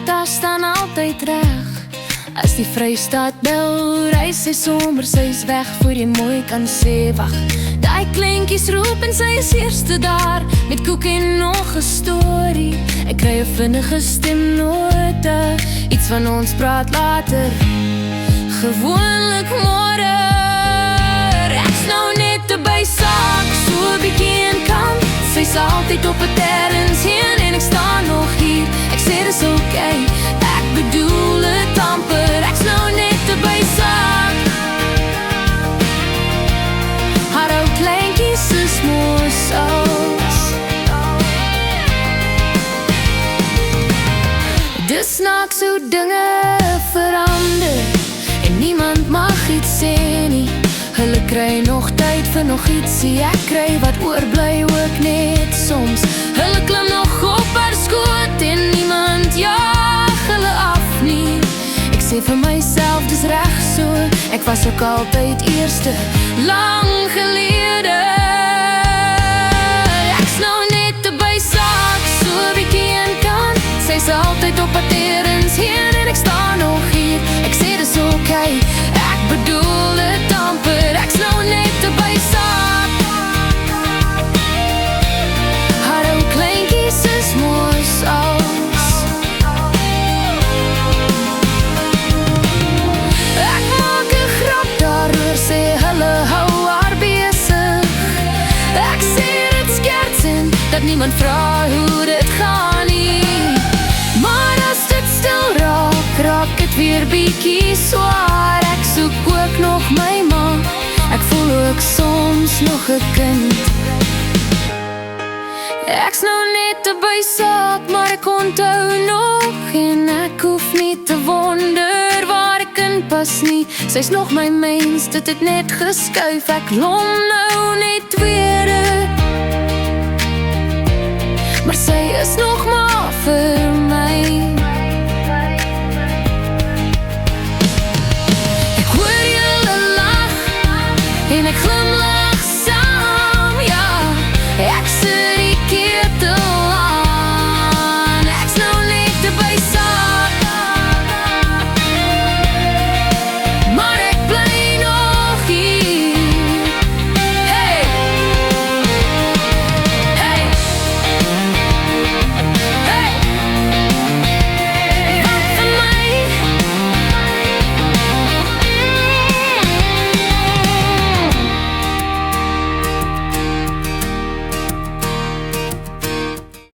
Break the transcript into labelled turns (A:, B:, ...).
A: haar staan altyd reg. As die Vrystaat bel, reis sy sommer, sy is weg voor jy mooi kan sê wag. Daai kleintjies roep en sy is eerste daar, met koek en nog 'n storie. Ek kry 'n vinnige stemnote, iets van ons praat later, gewoonlik môre. Ek's nou net 'n bysaak, so 'n bietjie in kant. Sy's altyd op 'n terrens heen en ek staan nog hier. Ek sê dis okay, ek bedoel het amper. Ek's nou net 'n bysaak. Haar ou kleintjies is mooi soos. Dis snaaks hoe dinge verander en niemand mag iets sê nie. Hulle kry nog tyd vir nog ietsie. Ek kry wat oorbly ook net soms. Hulle klim nog op haar skoot en niemand jaag hulle af nie. Ek sê vir myself dis reg so. Ek was ook altyd eerste, lang gelede. Ek's nou net 'n bysaak, so 'n bietjie in kant. Sy's altyd op haar terrens heen en ek staan nog hier. Ek sê dis okay, ek bedoel het amper. Ek's nou net 'n bysaak. Haar ou kleintjies is mooi soos. Ek maak 'n grap daaroor, sê hulle hou haar besig. Ek sê dit skertsend, dat niemand vra hoe dit gaan nie. Maar as dit stil raak, raak het weer bietjie swaar. Ek soek ook nog my ma, ek voel ook soms nog 'n kind. Ek's nou net 'n bysaak, maar ek onthou nog en ek hoef nie te wonder waar ek in pas nie. Sy's nog my mens, dit het net geskuif. Ek lom nou net tweede, maar sy is nog maar vir my.